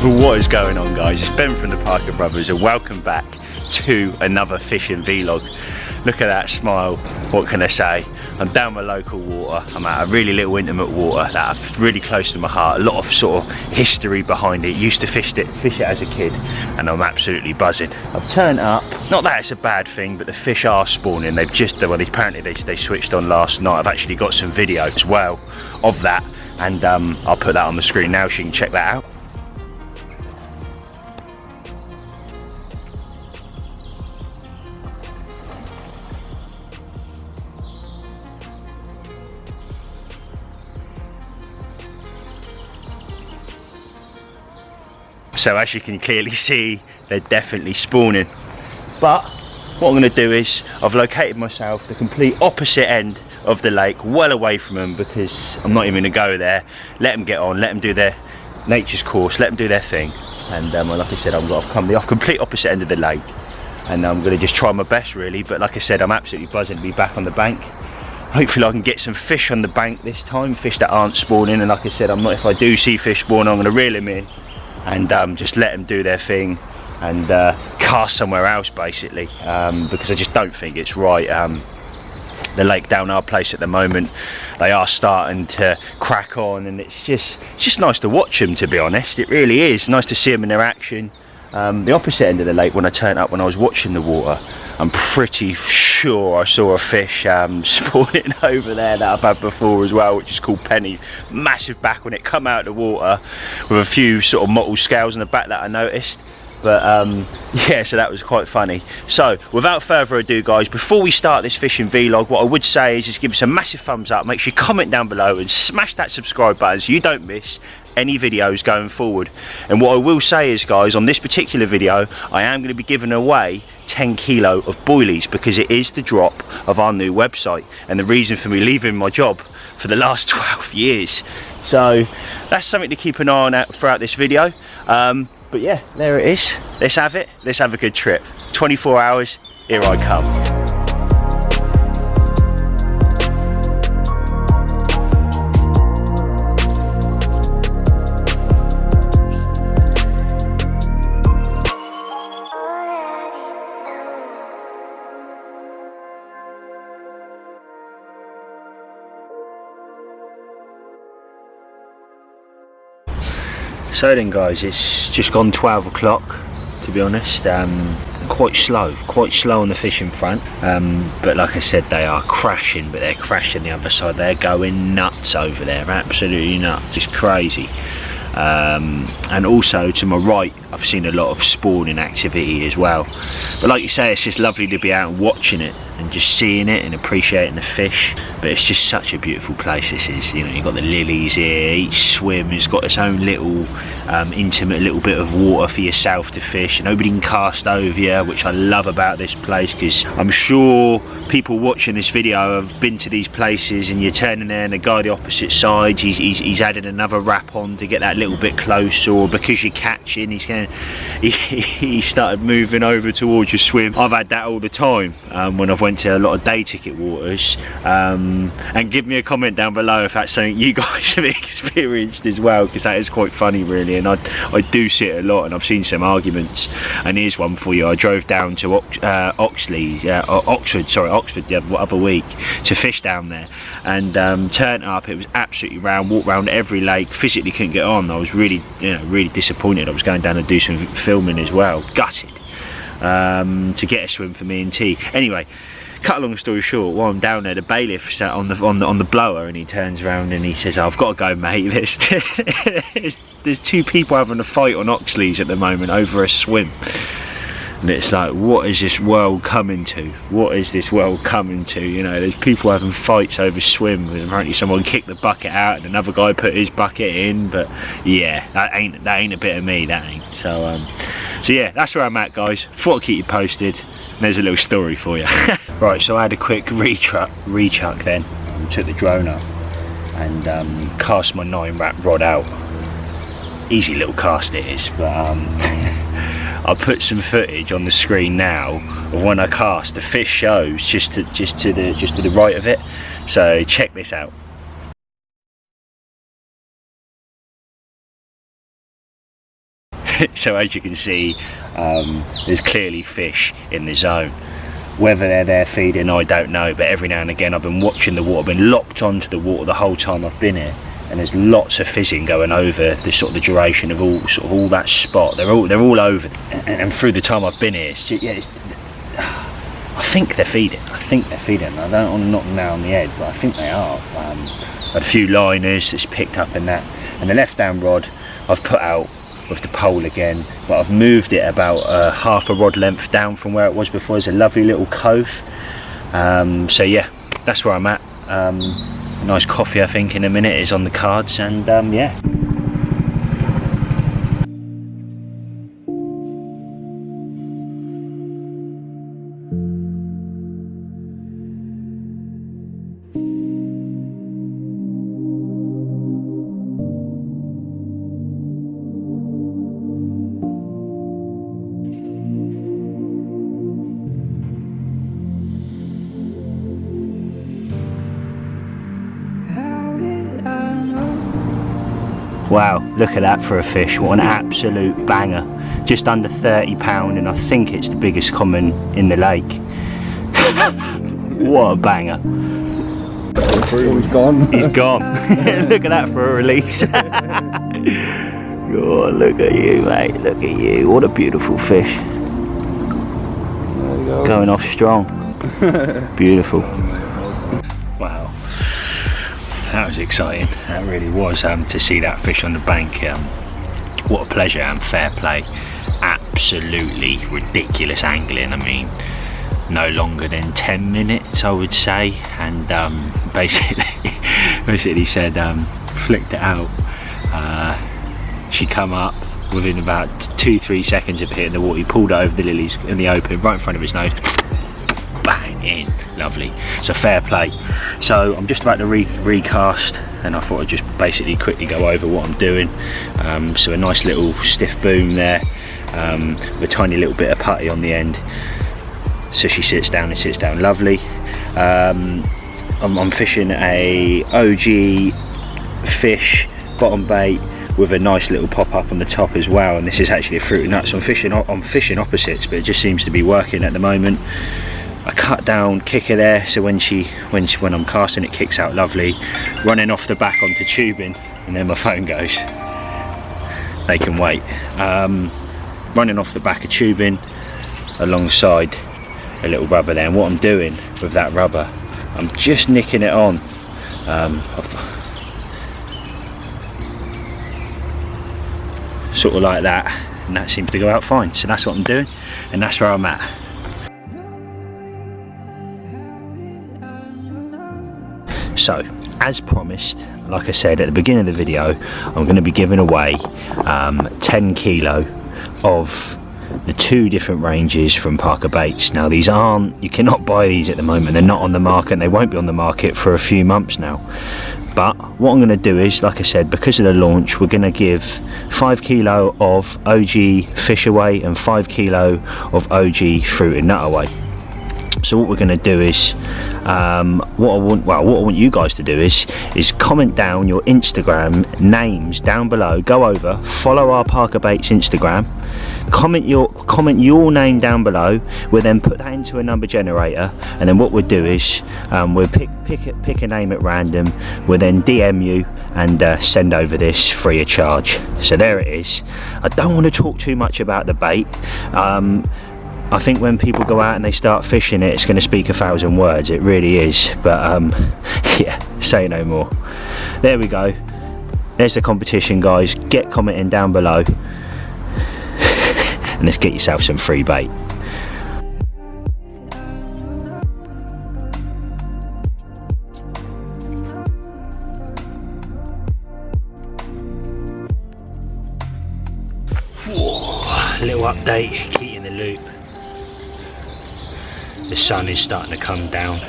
What is going on, guys? It's Ben from the Parker Brothers and welcome back to another fishing vlog. Look at that smile. What can I say? I'm down my local water. I'm at a really little intimate water that's really close to my heart. A lot of sort of history behind it. Used to fish it as a kid and I'm absolutely buzzing. I've turned up. Not that it's a bad thing, but the fish are spawning. They've just, well, apparently they switched on last night. I've actually got some video as well of that, and I'll put that on the screen now so you can check that out. So as you can clearly see, they're definitely spawning. But what I'm going to do is, I've located myself the complete opposite end of the lake, well away from them, because I'm not even going to go there. Let them get on, let them do their nature's course, let them do their thing. And like I said, I've come the complete opposite end of the lake. And I'm going to just try my best really, but like I said, I'm absolutely buzzing to be back on the bank. Hopefully I can get some fish on the bank this time, fish that aren't spawning. And like I said, if I do see fish spawn, I'm going to reel them in and just let them do their thing and cast somewhere else basically, because I just don't think it's right. The lake down our place at the moment, they are starting to crack on, and it's just nice to watch them, to be honest. It really is nice to see them in their action. The opposite end of the lake, when I turned up, when I was watching the water, I'm pretty sure I saw a fish spawning over there that I've had before as well, which is called penny. Massive back when it come out of the water with a few sort of mottled scales on the back that I noticed. But yeah, so that was quite funny. So without further ado, guys, before we start this fishing vlog, what I would say is just give us a massive thumbs up, make sure you comment down below and smash that subscribe button so you don't miss any videos going forward. And what I will say is, guys, on this particular video I am going to be giving away 10 kilo of boilies, because it is the drop of our new website and the reason for me leaving my job for the last 12 years. So that's something to keep an eye on throughout this video. But yeah, there it is. Let's have it. Let's have a good trip. 24 hours, here I come. So then, guys, it's just gone 12 o'clock, to be honest. Quite slow on the fishing front, but like I said, they are crashing, but they're crashing the other side. They're going nuts over there, absolutely nuts. It's crazy. And also to my right, I've seen a lot of spawning activity as well. But like you say, it's just lovely to be out and watching it and just seeing it and appreciating the fish. But it's just such a beautiful place, this is. You know, you've got the lilies here, each swim has got its own little intimate little bit of water for yourself to fish. Nobody can cast over you, which I love about this place, because I'm sure people watching this video have been to these places, and you're turning there and the guy the opposite side, he's added another wrap on to get that little bit closer, or because you're catching, he started moving over towards your swim. I've had that all the time when I've went to a lot of day ticket waters. And give me a comment down below if that's something you guys have experienced as well, because that is quite funny really, and I do see it a lot, and I've seen some arguments. And here's one for you. I drove down to Oxford the other week to fish down there, and turned up. It was absolutely round, walked round every lake, physically couldn't get on. I was really disappointed. I was going down to do some filming as well, gutted, to get a swim for me and T. Anyway, cut a long story short, while I'm down there, the bailiff sat on the blower, and he turns around and he says, "Oh, I've got to go, mate. There's two people having a fight on Oxley's at the moment over a swim." And it's like, what is this world coming to? What is this world coming to? You know, there's people having fights over swim. Apparently someone kicked the bucket out and another guy put his bucket in. But yeah, that ain't a bit of me, that ain't. So yeah, that's where I'm at, guys. Thought I'd keep you posted. There's a little story for you. Right, so I had a quick rechuck then. Took the drone up and cast my 9-wrap rod out. Easy little cast it is, but I'll put some footage on the screen now of when I cast. The fish shows just to the right of it, so check this out. So as you can see, there's clearly fish in the zone. Whether they're there feeding, I don't know, but every now and again I've been watching the water, been locked onto the water the whole time I've been here, and there's lots of fizzing going over the sort of the duration of all that spot. They're all over, and through the time I've been here, I think they're feeding. I don't want to knock them down on the head, but I think they are. Had a few liners that's picked up in that, and the left-hand rod I've put out with the pole again, but I've moved it about half a rod length down from where it was before. There's a lovely little cove. So yeah, that's where I'm at. A nice coffee I think in a minute is on the cards, and yeah. Wow, look at that for a fish. What an absolute banger. Just under 30 pound, and I think it's the biggest common in the lake. What a banger. He's gone. He's gone. Look at that for a release. Oh, look at you, mate. Look at you. What a beautiful fish. There you go. Going off strong. Beautiful. Wow. That was exciting. That really was, to see that fish on the bank. What a pleasure, and fair play. Absolutely ridiculous angling. I mean, no longer than 10 minutes I would say, and basically said flicked it out. She come up within about 2-3 seconds of hitting the water. He pulled it over the lilies in the open right in front of his nose, bang in. Lovely. So fair play. So I'm just about to recast, and I thought I'd just basically quickly go over what I'm doing. So a nice little stiff boom there, with a tiny little bit of putty on the end, so she sits down and sits down lovely. I'm fishing a OG fish bottom bait with a nice little pop up on the top as well, and this is actually a fruit and nut. So I'm fishing opposites, but it just seems to be working at the moment. I cut down kicker there, so when I'm casting it kicks out lovely. Running off the back onto tubing, and then my phone goes. They can wait. Running off the back of tubing alongside a little rubber there, and what I'm doing with that rubber, I'm just nicking it on. Sort of like that, and that seems to go out fine. So that's what I'm doing, and that's where I'm at. So, as promised, like I said at the beginning of the video, I'm going to be giving away 10 kilo of the 2 different ranges from Parker Baits. Now these aren't, you cannot buy these at the moment, they're not on the market, and they won't be on the market for a few months now. But what I'm going to do is, like I said, because of the launch, we're going to give 5 kilo of OG fish away and 5 kilo of OG fruit and nut away. So what we're going to do is, what I want you guys to do is comment down your Instagram names down below. Go over, follow our Parker Baits Instagram, comment your name down below. We'll then put that into a number generator, and then what we'll do is we'll pick a name at random. We'll then DM you and send over this free of charge. So there it is. I don't want to talk too much about the bait. I think when people go out and they start fishing it, it's going to speak 1,000 words. It really is. But yeah, say no more. There we go. There's the competition, guys. Get commenting down below, and let's get yourself some free bait. Whoa, little update. Keep in the loop. The sun is starting to come down.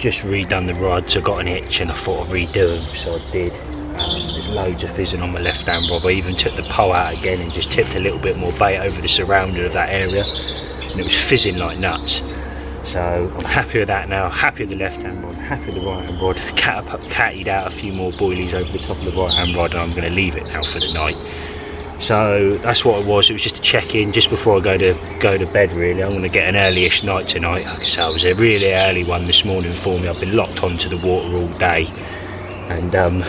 Just redone the rods. I got an itch and I thought I'd redo them, so I did. There's loads of fizzing on my left hand rod. I even took the pole out again and just tipped a little bit more bait over the surrounder of that area, and it was fizzing like nuts. So I'm happy with that now. Happy with the left hand rod, happy with the right hand rod. Cattied out a few more boilies over the top of the right hand rod, and I'm going to leave it now for the night. So that's what it was. It was just a check-in just before I go to bed really. I'm going to get an early-ish night tonight. Like I say, it was a really early one this morning for me. I've been locked onto the water all day, and I'm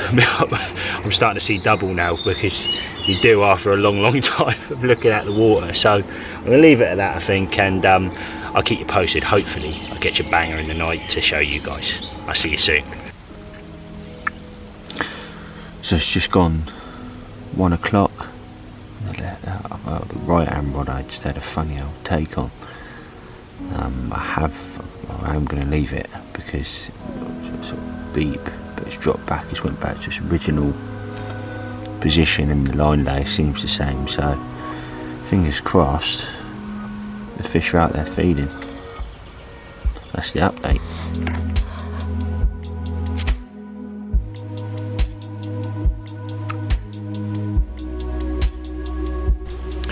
starting to see double now, because you do after a long time of looking at the water. So I'm going to leave it at that, I think, and I'll keep you posted. Hopefully I'll get you a banger in the night to show you guys. I'll see you soon. So it's just gone 1 o'clock. The right hand rod I just had a funny old take on. I am going to leave it because it sort of beep, but it's dropped back. It's went back to its original position, and the line lay seems the same. So fingers crossed, the fish are out there feeding. That's the update.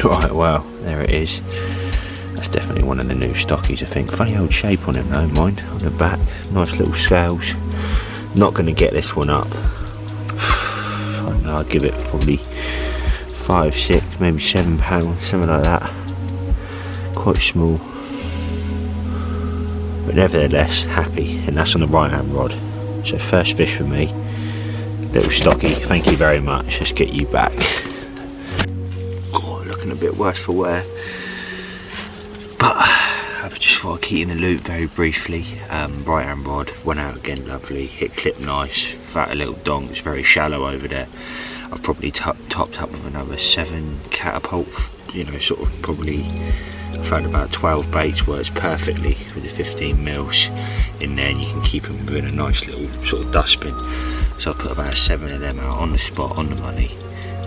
Right, well, there it is. That's definitely one of the new stockies, I think. Funny old shape on it though, mind, on the back. Nice little scales. Not going to get this one up. I don't know, I'll give it probably 5, 6, maybe 7 pounds, something like that. Quite small. But nevertheless, happy. And that's on the right hand rod. So first fish for me. Little stocky, thank you very much. Let's get you back. A bit worse for wear, but I've just thought I'd keep in the loop very briefly. Right hand rod went out again, lovely, hit clip nice, fat a little dong. It's very shallow over there. I've probably topped up with another 7 catapult, you know, sort of probably. I've found about 12 baits works perfectly with the 15 mils in there, and you can keep them in a nice little sort of dustbin. So I put about 7 of them out on the spot, on the money,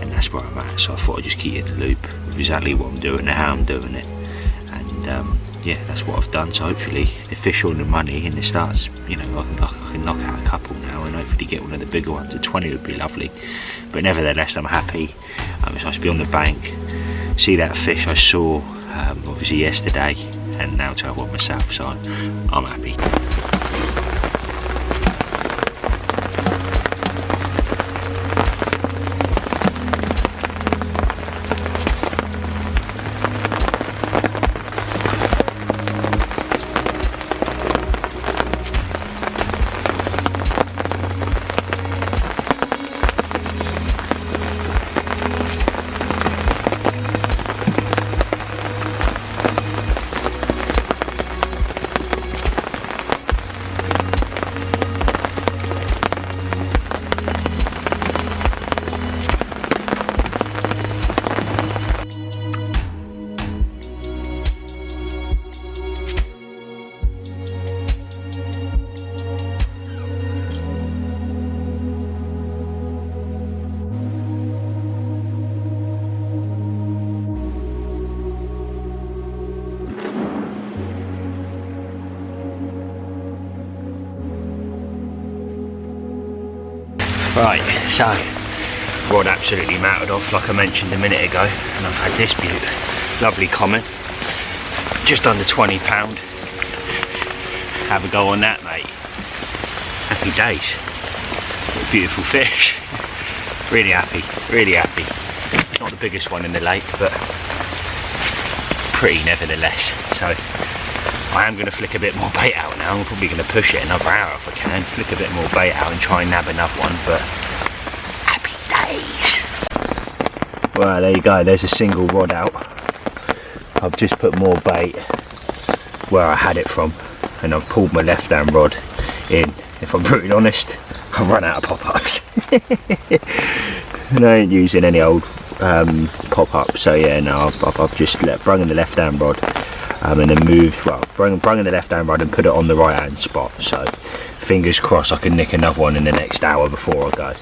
and that's where I'm at. So I thought I'd just keep in the loop with exactly what I'm doing and how I'm doing it, and yeah, that's what I've done. So hopefully the fish are on the money and it starts, you know, I can knock out a couple now and hopefully get one of the bigger ones. A 20 would be lovely, but nevertheless I'm happy. It's nice to be on the bank, see that fish I saw obviously yesterday, and now to have one myself, so I'm happy. Right, so rod absolutely mattered off like I mentioned a minute ago, and I've had this lovely comment, just under £20. Have a go on that, mate. Happy days. What a beautiful fish. Really happy, really happy. It's not the biggest one in the lake, but pretty nevertheless. So I am going to flick a bit more bait out now. I'm probably going to push it another hour if I can. Flick a bit more bait out and try and nab another one, but happy days. Well, there you go. There's a single rod out. I've just put more bait where I had it from, and I've pulled my left hand rod in. If I'm brutally honest, I've run out of pop-ups. And I ain't using any old pop-up, so yeah, no, I've just brung in the left hand rod. And then moved, well, brung in the left hand rod and put it on the right hand spot. So fingers crossed I can nick another one in the next hour before I go.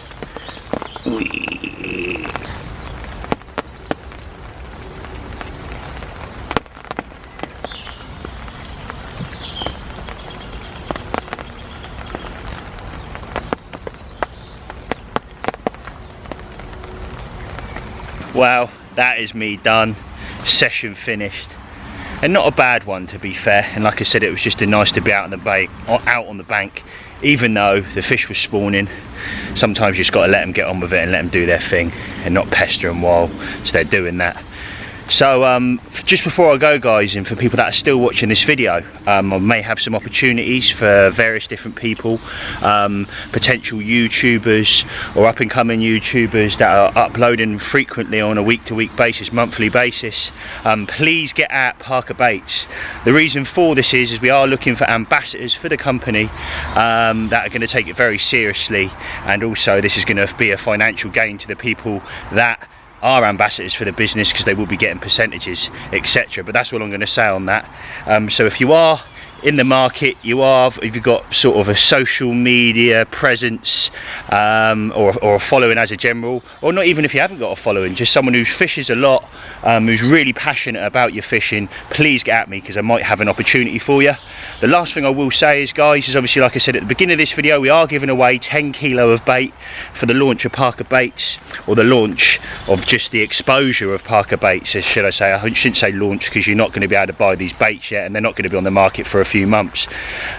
Well, that is me done. Session finished. And not a bad one, to be fair, and like I said, it was just nice to be out on the bank even though the fish was spawning, sometimes you just got to let them get on with it and let them do their thing and not pester them whilst they're doing that. So just before I go, guys, and for people that are still watching this video, I may have some opportunities for various different people, potential YouTubers or up and coming YouTubers that are uploading frequently on a week-to-week basis, monthly basis. Please get at Parker Baits. The reason for this is we are looking for ambassadors for the company that are going to take it very seriously, and also this is going to be a financial gain to the people that are ambassadors for the business, because they will be getting percentages, etc. But that's all I'm going to say on that. So if you are in the market, if you've got sort of a social media presence, or a following as a general, or not even if you haven't got a following, just someone who fishes a lot, who's really passionate about your fishing, please get at me, because I might have an opportunity for you. The last thing I will say is, guys, is obviously, like I said at the beginning of this video, we are giving away 10 kilo of bait for the launch of Parker Baits, or the launch of just the exposure of Parker Baits, should I say. I shouldn't say launch, because you're not going to be able to buy these baits yet, and they're not going to be on the market for a few months.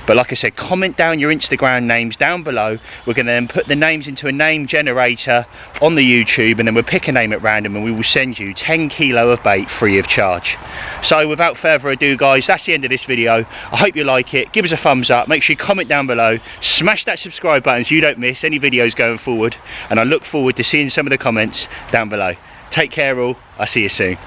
But like I said, comment down your Instagram names down below. We're going to then put the names into a name generator on the YouTube, and then we'll pick a name at random, and we will send you 10 kilo of bait free of charge. So without further ado, guys, that's the end of this video. I hope you like it. Give us a thumbs up, make sure you comment down below, smash that subscribe button so you don't miss any videos going forward, and I look forward to seeing some of the comments down below. Take care all, I'll see you soon.